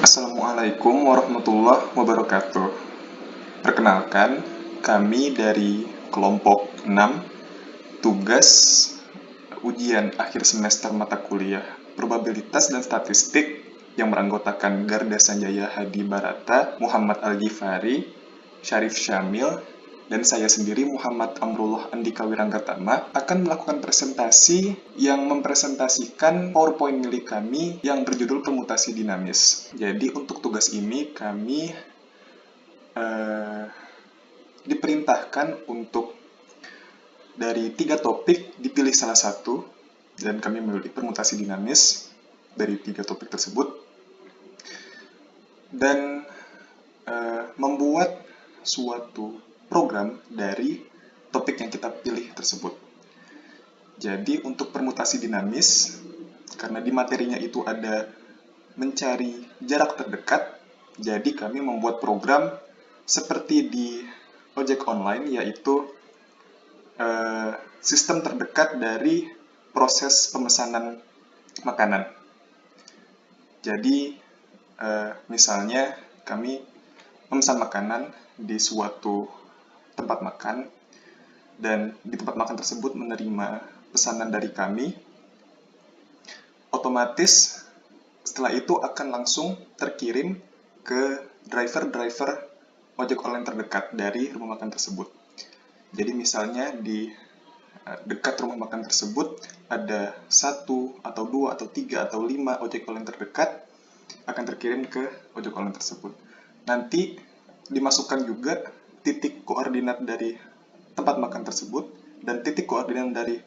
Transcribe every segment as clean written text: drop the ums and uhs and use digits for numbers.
Assalamualaikum warahmatullahi wabarakatuh. Perkenalkan, kami dari kelompok 6, tugas ujian akhir semester mata kuliah Probabilitas dan Statistik yang beranggotakan Garda Sanjaya Hadi Barata, Muhammad Al-Ghifari, Syarif Syamil, dan saya sendiri Muhammad Amrullah Andika Wiranggatama akan melakukan presentasi yang mempresentasikan PowerPoint milik kami yang berjudul permutasi dinamis. Jadi untuk tugas ini kami diperintahkan untuk dari 3 topik dipilih salah satu dan kami memilih permutasi dinamis dari 3 topik tersebut dan membuat suatu program dari topik yang kita pilih tersebut. Jadi untuk permutasi dinamis, karena di materinya itu ada mencari jarak terdekat, jadi kami membuat program seperti di ojek online, yaitu sistem terdekat dari proses pemesanan makanan. Jadi misalnya kami memesan makanan di suatu tempat makan dan di tempat makan tersebut menerima pesanan dari kami, otomatis setelah itu akan langsung terkirim ke driver-driver ojek online terdekat dari rumah makan tersebut. Jadi misalnya di dekat rumah makan tersebut ada 1 atau 2 atau 3 atau 5 ojek online terdekat akan terkirim ke ojek online tersebut. Nanti dimasukkan juga titik koordinat dari tempat makan tersebut dan titik koordinat dari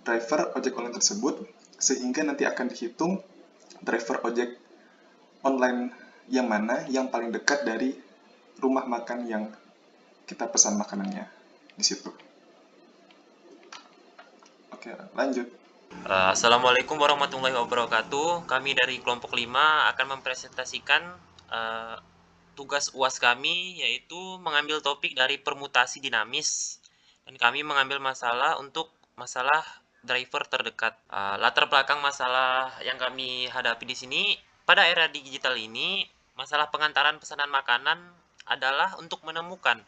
driver ojek online tersebut, sehingga nanti akan dihitung driver ojek online yang mana yang paling dekat dari rumah makan yang kita pesan makanannya di situ. Oke, lanjut. Assalamualaikum warahmatullahi wabarakatuh. Kami dari kelompok 5 akan mempresentasikan tugas UAS kami, yaitu mengambil topik dari permutasi dinamis. Dan kami mengambil masalah driver terdekat. Latar belakang masalah yang kami hadapi di sini, pada era digital ini, masalah pengantaran pesanan makanan adalah untuk menemukan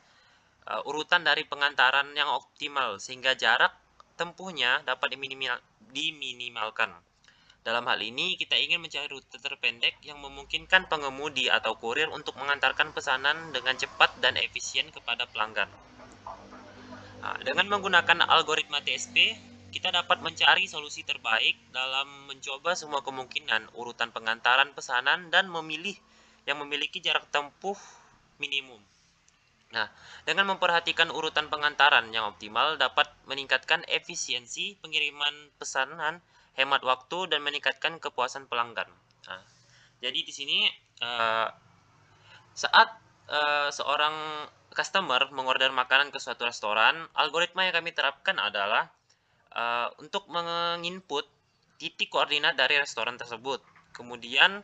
urutan dari pengantaran yang optimal sehingga jarak tempuhnya dapat diminimalkan. Dalam hal ini, kita ingin mencari rute terpendek yang memungkinkan pengemudi atau kurir untuk mengantarkan pesanan dengan cepat dan efisien kepada pelanggan. Dengan menggunakan algoritma TSP, kita dapat mencari solusi terbaik dalam mencoba semua kemungkinan urutan pengantaran pesanan dan memilih yang memiliki jarak tempuh minimum. Nah, dengan memperhatikan urutan pengantaran yang optimal dapat meningkatkan efisiensi pengiriman pesanan, hemat waktu, dan meningkatkan kepuasan pelanggan. Nah, jadi di sini saat seorang customer mengorder makanan ke suatu restoran, algoritma yang kami terapkan adalah untuk menginput titik koordinat dari restoran tersebut. Kemudian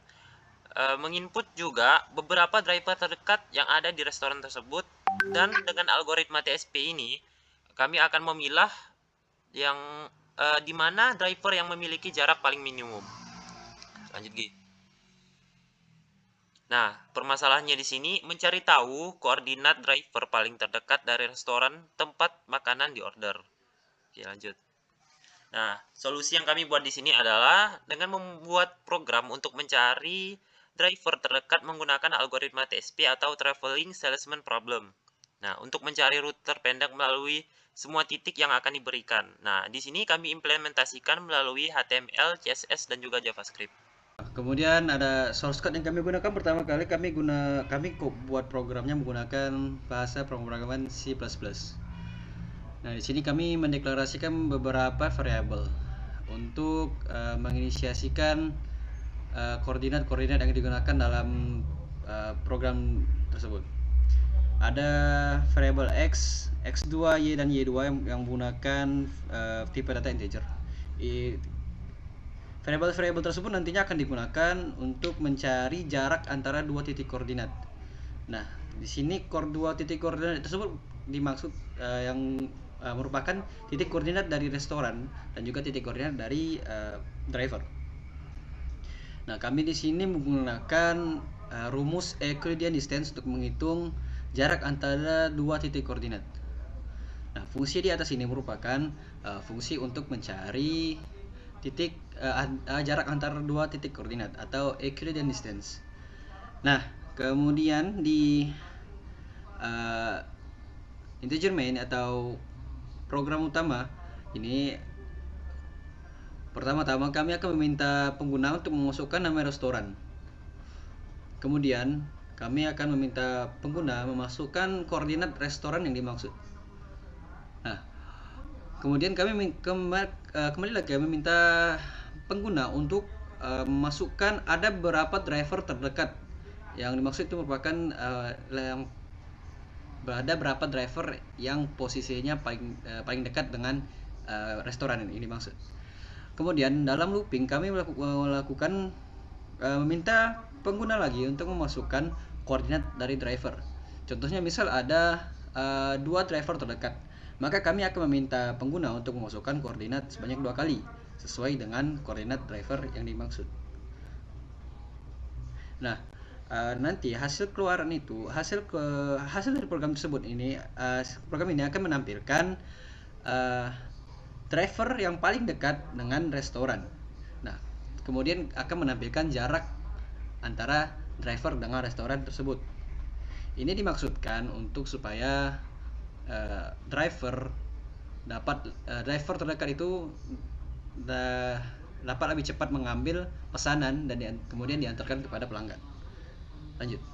menginput juga beberapa driver terdekat yang ada di restoran tersebut, dan dengan algoritma TSP ini kami akan memilah yang di mana driver yang memiliki jarak paling minimum. Lanjut Gi. Nah, permasalahannya di sini mencari tahu koordinat driver paling terdekat dari restoran tempat makanan di order. Oke, lanjut. Nah, solusi yang kami buat di sini adalah dengan membuat program untuk mencari driver terdekat menggunakan algoritma TSP atau Traveling Salesman Problem. Nah, untuk mencari rute terpendek melalui semua titik yang akan diberikan. Nah, di sini kami implementasikan melalui HTML, CSS, dan juga JavaScript. Kemudian ada source code yang kami gunakan. Pertama kali kami buat programnya menggunakan bahasa pemrograman C++. Nah, di sini kami mendeklarasikan beberapa variabel untuk menginisiasikan koordinat-koordinat yang digunakan dalam program tersebut. Ada variabel X, X2, Y, dan Y2 yang menggunakan tipe data integer. Variabel-variabel tersebut nantinya akan digunakan untuk mencari jarak antara dua titik koordinat. Nah, di sini dua titik koordinat tersebut dimaksud yang merupakan titik koordinat dari restoran dan juga titik koordinat dari driver. Nah, kami di sini menggunakan rumus Euclidean distance untuk menghitung jarak antara dua titik koordinat. Nah, fungsi di atas ini merupakan fungsi untuk mencari jarak antara dua titik koordinat atau Euclidean distance. Nah, kemudian di integer main atau program utama ini, pertama-tama kami akan meminta pengguna untuk memasukkan nama restoran. Kemudian kami akan meminta pengguna memasukkan koordinat restoran yang dimaksud. Nah, kemudian kami kembali lagi meminta pengguna untuk memasukkan ada beberapa driver terdekat. Yang dimaksud itu merupakan ada berapa driver yang posisinya paling dekat dengan restoran ini dimaksud. Kemudian dalam looping kami melakukan meminta pengguna lagi untuk memasukkan koordinat dari driver. Contohnya misal ada dua driver terdekat, maka kami akan meminta pengguna untuk memasukkan koordinat sebanyak 2 kali sesuai dengan koordinat driver yang dimaksud. Nah, nanti hasil keluaran itu hasil dari program tersebut ini program ini akan menampilkan driver yang paling dekat dengan restoran. Nah, kemudian akan menampilkan jarak antara driver dengan restoran tersebut. Ini dimaksudkan untuk supaya driver terdekat itu dapat lebih cepat mengambil pesanan dan kemudian diantarkan kepada pelanggan. Lanjut.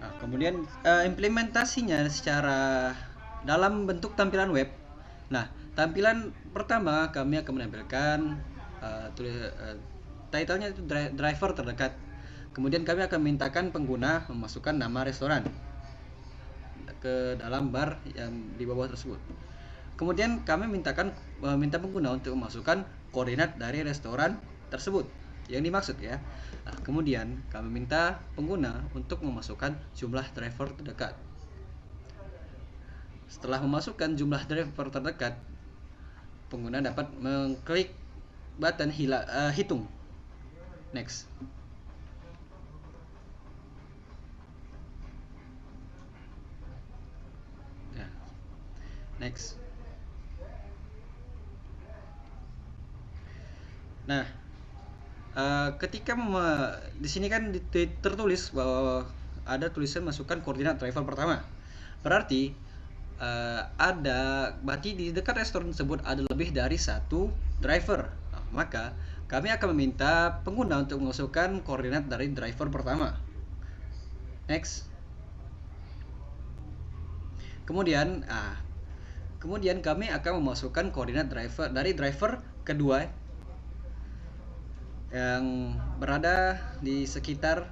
Nah, kemudian implementasinya secara dalam bentuk tampilan web. Nah, tampilan pertama kami akan menampilkan title-nya itu driver terdekat. Kemudian kami akan mintakan pengguna memasukkan nama restoran ke dalam bar yang di bawah tersebut. Kemudian kami minta pengguna untuk memasukkan koordinat dari restoran tersebut yang dimaksud ya. Nah, kemudian kami minta pengguna untuk memasukkan jumlah driver terdekat. Setelah memasukkan jumlah driver terdekat, pengguna dapat mengklik button hitung. Next. Ya. Next. Nah, ketika di sini kan tertulis bahwa ada tulisan masukkan koordinat driver pertama. Berarti berarti di dekat restoran tersebut ada lebih dari satu driver. Nah, maka kami akan meminta pengguna untuk memasukkan koordinat dari driver pertama. Next. Kemudian kami akan memasukkan koordinat driver kedua yang berada di sekitar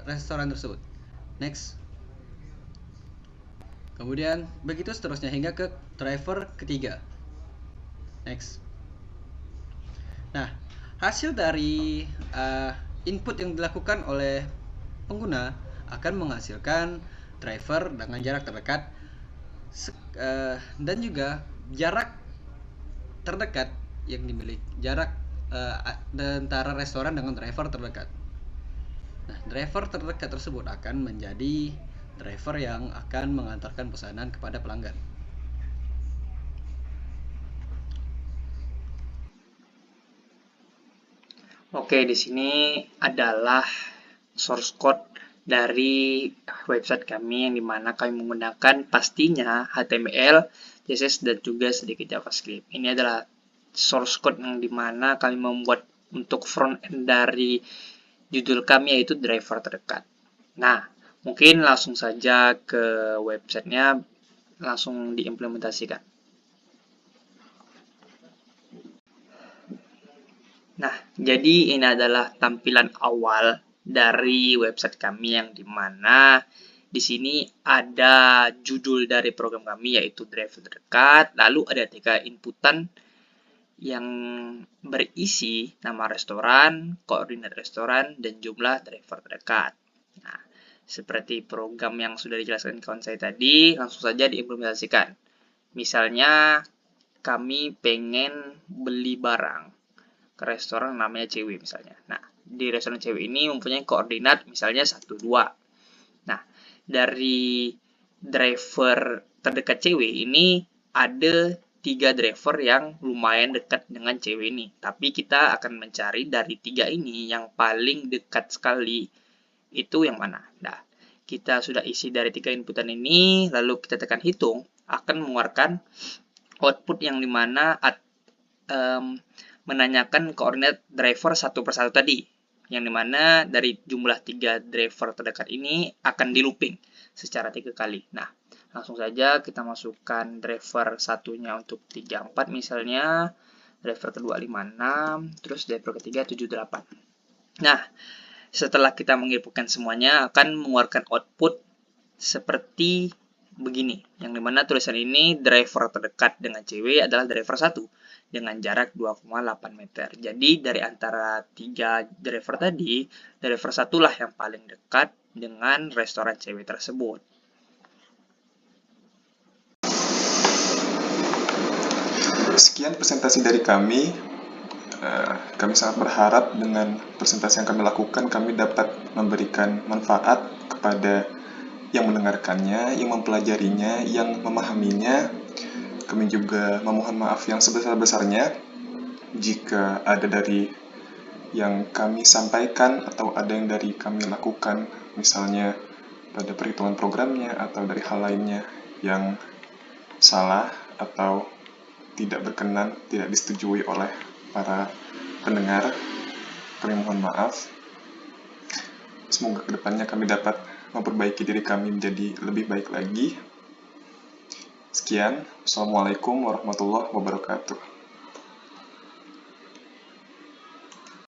restoran tersebut. Next. Kemudian begitu seterusnya hingga ke driver ketiga. Next. Nah, hasil dari input yang dilakukan oleh pengguna akan menghasilkan driver dengan jarak terdekat dan juga jarak terdekat yang dimiliki jarak antara restoran dengan driver terdekat. Nah, driver terdekat tersebut akan menjadi driver yang akan mengantarkan pesanan kepada pelanggan. Oke, di sini adalah source code dari website kami yang dimana kami menggunakan pastinya HTML, CSS, dan juga sedikit JavaScript. Ini adalah source code yang dimana kami membuat untuk front end dari judul kami yaitu driver terdekat. Nah, mungkin langsung saja ke websitenya, langsung diimplementasikan. Nah, jadi ini adalah tampilan awal dari website kami yang dimana di sini ada judul dari program kami yaitu driver terdekat, lalu ada 3 inputan yang berisi nama restoran, koordinat restoran, dan jumlah driver terdekat. Nah, seperti program yang sudah dijelaskan kawan saya tadi, langsung saja diimplementasikan. Misalnya, kami pengen beli barang. ke restoran namanya cewek misalnya. Nah, di restoran cewek ini mempunyai koordinat misalnya 1, 2. Nah, dari driver terdekat cewek ini ada 3 driver yang lumayan dekat dengan cewek ini. Tapi kita akan mencari dari 3 ini yang paling dekat sekali itu yang mana. Nah, kita sudah isi dari 3 inputan ini, lalu kita tekan hitung, akan mengeluarkan output yang dimana menanyakan koordinat driver satu persatu tadi, yang dimana dari jumlah 3 driver terdekat ini akan di looping secara 3 kali. Nah, langsung saja kita masukkan driver satunya untuk 34 misalnya, driver kedua 56, terus driver ketiga 78. Nah, setelah kita menginputkan semuanya akan mengeluarkan output seperti begini, yang dimana tulisan ini driver terdekat dengan cewek adalah driver 1 dengan jarak 2,8 meter. Jadi dari antara 3 driver tadi, driver 1 lah yang paling dekat dengan restoran cewek tersebut. Sekian presentasi dari kami. Kami sangat berharap dengan presentasi yang kami lakukan, kami dapat memberikan manfaat kepada yang mendengarkannya, yang mempelajarinya, yang memahaminya. Kami juga memohon maaf yang sebesar-besarnya jika ada dari yang kami sampaikan atau ada yang dari kami lakukan, misalnya pada perhitungan programnya atau dari hal lainnya yang salah atau tidak berkenan, tidak disetujui oleh para pendengar. Kami mohon maaf. Semoga kedepannya kami dapat memperbaiki diri kami menjadi lebih baik lagi. Sekian, Assalamualaikum warahmatullahi wabarakatuh.